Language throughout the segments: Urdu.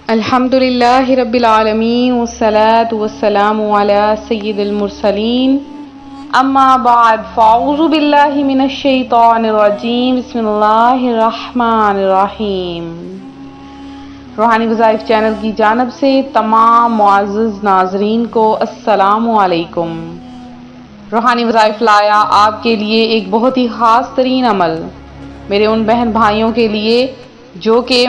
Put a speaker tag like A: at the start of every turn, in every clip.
A: الحمدللہ رب العالمین والصلاة والسلام علی سید المرسلین اما بعد فاعوذ باللہ من الشیطان الرجیم بسم اللہ الرحمن الرحیم۔ روحانی وظائف چینل کی جانب سے تمام معزز ناظرین کو السلام علیکم۔ روحانی وظائف لایا آپ کے لیے ایک بہت ہی خاص ترین عمل، میرے ان بہن بھائیوں کے لیے جو کہ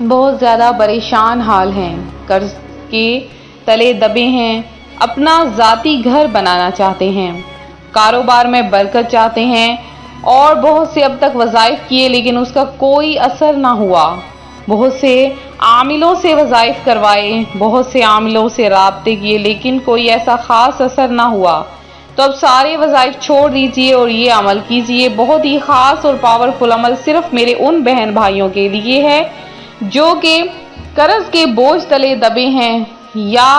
A: بہت زیادہ پریشان حال ہیں، قرض کے تلے دبے ہیں، اپنا ذاتی گھر بنانا چاہتے ہیں، کاروبار میں برکت چاہتے ہیں اور بہت سے اب تک وظائف کیے لیکن اس کا کوئی اثر نہ ہوا، بہت سے عاملوں سے وظائف کروائے، بہت سے عاملوں سے رابطے کیے لیکن کوئی ایسا خاص اثر نہ ہوا، تو اب سارے وظائف چھوڑ دیجئے اور یہ عمل کیجئے۔ بہت ہی خاص اور پاورفل عمل صرف میرے ان بہن بھائیوں کے لیے ہے جو کہ قرض کے بوجھ تلے دبے ہیں یا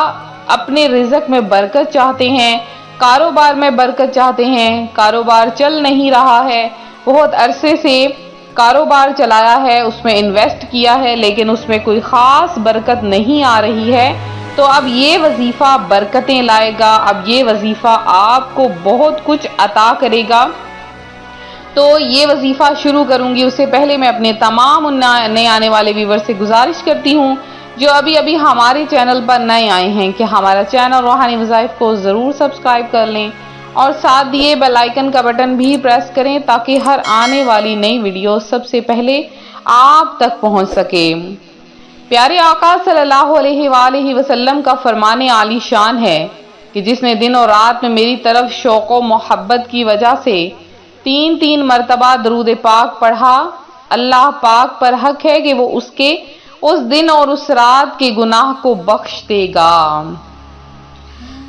A: اپنے رزق میں برکت چاہتے ہیں، کاروبار میں برکت چاہتے ہیں، کاروبار چل نہیں رہا ہے، بہت عرصے سے کاروبار چلایا ہے، اس میں انویسٹ کیا ہے لیکن اس میں کوئی خاص برکت نہیں آ رہی ہے، تو اب یہ وظیفہ برکتیں لائے گا، اب یہ وظیفہ آپ کو بہت کچھ عطا کرے گا۔ تو یہ وظیفہ شروع کروں گی اس سے پہلے میں اپنے تمام نئے آنے والے ویور سے گزارش کرتی ہوں جو ابھی ہمارے چینل پر نئے آئے ہیں کہ ہمارا چینل روحانی وظائف کو ضرور سبسکرائب کر لیں اور ساتھ دیے بیل آئیکن کا بٹن بھی پریس کریں تاکہ ہر آنے والی نئی ویڈیو سب سے پہلے آپ تک پہنچ سکے۔ پیارے آقا صلی اللہ علیہ وآلہ وسلم کا فرمان عالی شان ہے کہ جس نے دن اور رات میں میری طرف شوق و محبت کی وجہ سے 3 مرتبہ درود پاک پڑھا، اللہ پاک پر حق ہے کہ وہ اس کے اس دن اور اس رات کے گناہ کو بخش دے گا۔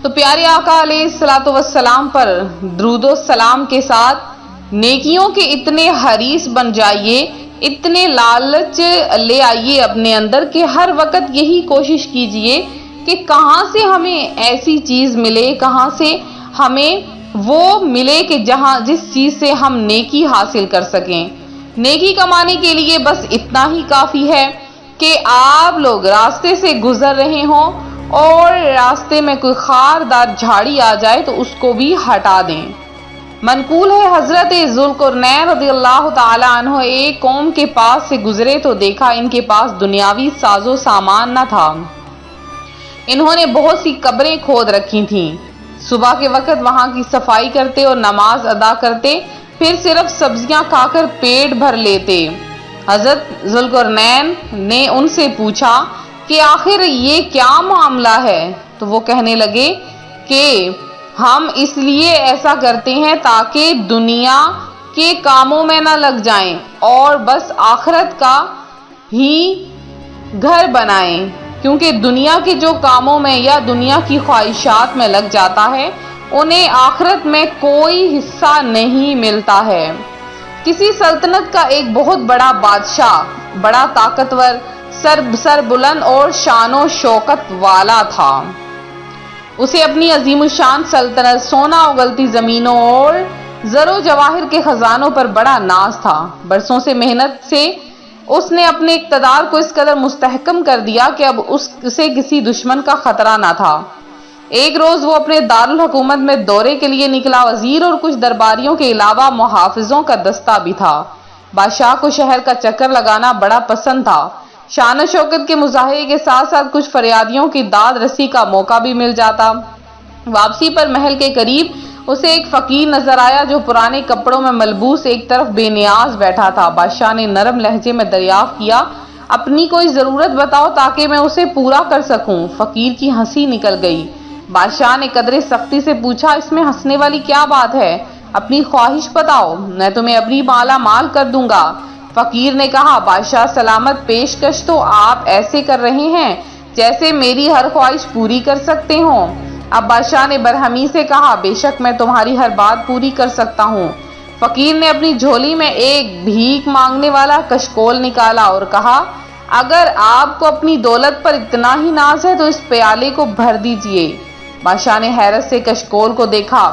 A: تو پیارے آقا علیہ الصلوۃ والسلام پر درود و سلام کے ساتھ نیکیوں کے اتنے حریص بن جائیے، اتنے لالچ لے آئیے اپنے اندر کہ ہر وقت یہی کوشش کیجئے کہ کہاں سے ہمیں ایسی چیز ملے، کہاں سے ہمیں وہ ملے کہ جس چیز سے ہم نیکی حاصل کر سکیں۔ نیکی کمانے کے لیے بس اتنا ہی کافی ہے کہ آپ لوگ راستے سے گزر رہے ہوں اور راستے میں کوئی خاردار جھاڑی آ جائے تو اس کو بھی ہٹا دیں۔ منقول ہے حضرت ذوالقرنین رضی اللہ تعالی عنہ ایک قوم کے پاس سے گزرے تو دیکھا ان کے پاس دنیاوی ساز و سامان نہ تھا، انہوں نے بہت سی قبریں کھود رکھی تھیں، صبح کے وقت وہاں کی صفائی کرتے اور نماز ادا کرتے، پھر صرف سبزیاں کھا کر پیٹ بھر لیتے۔ حضرت ذوالقرنین نے ان سے پوچھا کہ آخر یہ کیا معاملہ ہے؟ تو وہ کہنے لگے کہ ہم اس لیے ایسا کرتے ہیں تاکہ دنیا کے کاموں میں نہ لگ جائیں اور بس آخرت کا ہی گھر بنائیں، کیونکہ دنیا کے جو کاموں میں یا دنیا کی خواہشات میں لگ جاتا ہے انہیں آخرت میں کوئی حصہ نہیں ملتا ہے۔ کسی سلطنت کا ایک بہت بڑا بادشاہ، بڑا طاقتور، سر بلند اور شان و شوکت والا تھا۔ اسے اپنی عظیم الشان سلطنت، سونا اگلتی زمینوں اور زر و جواہر کے خزانوں پر بڑا ناز تھا۔ برسوں سے محنت سے اس نے اپنے اقتدار کو اس قدر مستحکم کر دیا کہ اب اسے کسی دشمن کا خطرہ نہ تھا۔ ایک روز وہ اپنے دارالحکومت میں دورے کے لیے نکلا، وزیر اور کچھ درباریوں کے علاوہ محافظوں کا دستہ بھی تھا۔ بادشاہ کو شہر کا چکر لگانا بڑا پسند تھا، شان و شوکت کے مظاہرے کے ساتھ ساتھ کچھ فریادیوں کی داد رسی کا موقع بھی مل جاتا۔ واپسی پر محل کے قریب اسے ایک فقیر نظر آیا جو پرانے کپڑوں میں ملبوس ایک طرف بے نیاز بیٹھا تھا۔ بادشاہ نے نرم لہجے میں دریافت کیا، اپنی کوئی ضرورت بتاؤ تاکہ میں اسے پورا کر سکوں۔ فقیر کی ہنسی نکل گئی۔ بادشاہ نے قدرے سختی سے پوچھا، اس میں ہنسنے والی کیا بات ہے؟ اپنی خواہش بتاؤ، میں تمہیں اپنی مالا مال کر دوں گا۔ فقیر نے کہا، بادشاہ سلامت، پیشکش تو آپ ایسے کر رہے ہیں جیسے میری ہر خواہش پوری کر سکتے ہوں۔ اب بادشاہ نے برہمی سے کہا، بے شک میں تمہاری ہر بات پوری کر سکتا ہوں۔ فقیر نے اپنی جھولی میں ایک بھیک مانگنے والا کشکول نکالا اور کہا، اگر آپ کو اپنی دولت پر اتنا ہی ناز ہے تو اس پیالے کو بھر دیجئے۔ بادشاہ نے حیرت سے کشکول کو دیکھا،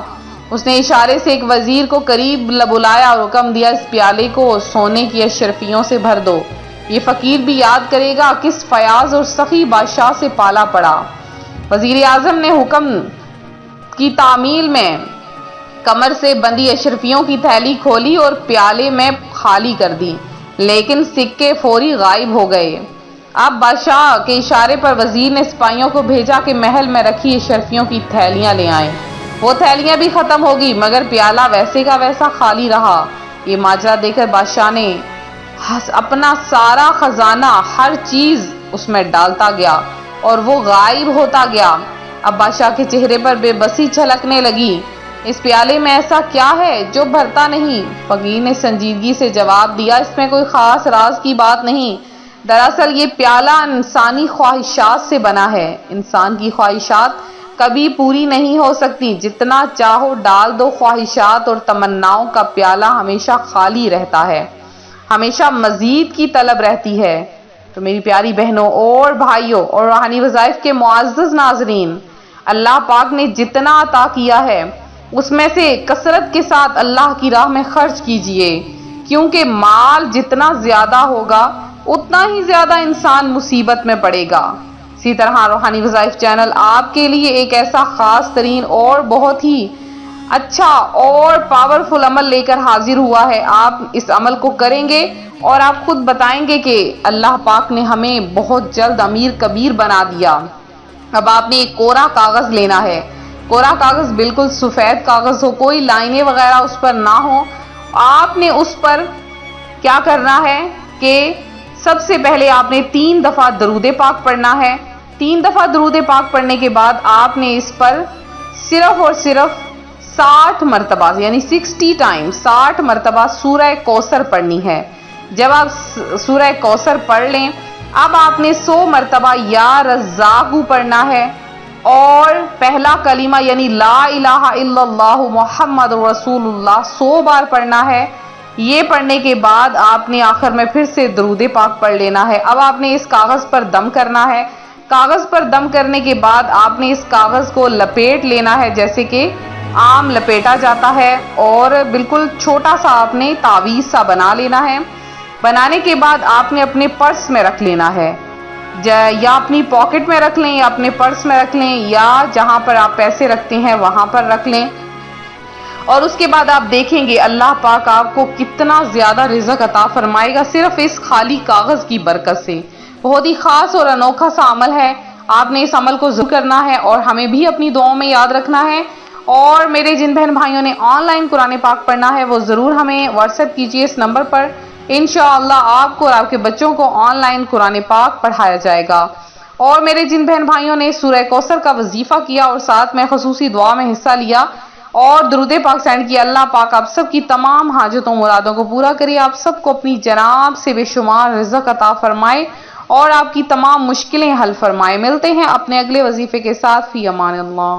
A: اس نے اشارے سے ایک وزیر کو قریب بلایا اور حکم دیا، اس پیالے کو سونے کی اشرفیوں سے بھر دو۔ یہ فقیر بھی یاد کرے گا کس فیاض اور سخی بادشاہ سے پالا پڑا۔ وزیر اعظم نے حکم کی تعمیل میں کمر سے بندی اشرفیوں کی تھیلی کھولی اور پیالے میں خالی کر دی، لیکن سکے فوری غائب ہو گئے۔ اب بادشاہ کے اشارے پر وزیر نے سپاہیوں کو بھیجا کہ محل میں رکھی اشرفیوں کی تھیلیاں لے آئیں۔ وہ تھیلیاں بھی ختم ہو گئی مگر پیالہ ویسے کا ویسا خالی رہا۔ یہ ماجرا دیکھ کر بادشاہ نے اپنا سارا خزانہ، ہر چیز اس میں ڈالتا گیا اور وہ غائب ہوتا گیا۔ اب بادشاہ کے چہرے پر بے بسی چھلکنے لگی۔ اس پیالے میں ایسا کیا ہے جو بھرتا نہیں؟ فقیر نے سنجیدگی سے جواب دیا، اس میں کوئی خاص راز کی بات نہیں، دراصل یہ پیالہ انسانی خواہشات سے بنا ہے۔ انسان کی خواہشات کبھی پوری نہیں ہو سکتی، جتنا چاہو ڈال دو، خواہشات اور تمناؤں کا پیالہ ہمیشہ خالی رہتا ہے، ہمیشہ مزید کی طلب رہتی ہے۔ تو میری پیاری بہنوں اور بھائیوں اور روحانی وظائف کے معزز ناظرین، اللہ پاک نے جتنا عطا کیا ہے اس میں سے کثرت کے ساتھ اللہ کی راہ میں خرچ کیجئے، کیونکہ مال جتنا زیادہ ہوگا اتنا ہی زیادہ انسان مصیبت میں پڑے گا۔ اسی طرح روحانی وظائف چینل آپ کے لیے ایک ایسا خاص ترین اور بہت ہی اچھا اور پاورفل عمل لے کر حاضر ہوا ہے۔ آپ اس عمل کو کریں گے اور آپ خود بتائیں گے کہ اللہ پاک نے ہمیں بہت جلد امیر کبیر بنا دیا۔ اب آپ نے ایک کوڑا کاغذ لینا ہے، کوڑا کاغذ بالکل سفید کاغذ ہو، کوئی لائنیں وغیرہ اس پر نہ ہو۔ آپ نے اس پر کیا کرنا ہے کہ سب سے پہلے آپ نے 3 دفعہ درود پاک پڑھنا ہے۔ 3 دفعہ درود پاک پڑھنے کے بعد آپ نے اس پر صرف اور صرف 60 مرتبہ یعنی 60 ٹائم 60 مرتبہ سورہ کوثر پڑھنی ہے۔ جب آپ سورہ کوثر پڑھ لیں، اب آپ نے 100 مرتبہ یا رزاق پڑھنا ہے اور پہلا کلمہ یعنی لا الہ الا اللہ محمد رسول اللہ 100 بار پڑھنا ہے۔ یہ پڑھنے کے بعد آپ نے آخر میں پھر سے درود پاک پڑھ لینا ہے۔ اب آپ نے اس کاغذ پر دم کرنا ہے۔ کاغذ پر دم کرنے کے بعد آپ نے اس کاغذ کو لپیٹ لینا ہے جیسے کہ آم لپیٹا جاتا ہے، اور بالکل چھوٹا سا آپ نے تعویذ سا بنا لینا ہے۔ بنانے کے بعد آپ نے اپنے پرس میں رکھ لینا ہے، یا اپنی پاکٹ میں رکھ لیں یا اپنے پرس میں رکھ لیں یا جہاں پر آپ پیسے رکھتے ہیں وہاں پر رکھ لیں، اور اس کے بعد آپ دیکھیں گے اللہ پاک آپ کو کتنا زیادہ رزق عطا فرمائے گا صرف اس خالی کاغذ کی برکت سے۔ بہت ہی خاص اور انوکھا سا عمل ہے، آپ نے اس عمل کو ضرور کرنا ہے اور ہمیں بھی اپنی دعاؤں میں یاد رکھنا ہے۔ اور میرے جن بہن بھائیوں نے آن لائن قرآن پاک پڑھنا ہے وہ ضرور ہمیں واٹس ایپ کیجیے اس نمبر پر، انشاءاللہ آپ کو اور آپ کے بچوں کو آن لائن قرآن پاک پڑھایا جائے گا۔ اور میرے جن بہن بھائیوں نے سورہ کوثر کا وظیفہ کیا اور ساتھ میں خصوصی دعا میں حصہ لیا اور درود پاک سینڈ کیا، اللہ پاک آپ سب کی تمام حاجتوں مرادوں کو پورا کرے، آپ سب کو اپنی جناب سے بے شمار رزق عطا فرمائے اور آپ کی تمام مشکلیں حل فرمائے۔ ملتے ہیں اپنے اگلے وظیفے کے ساتھ، فی امان اللہ۔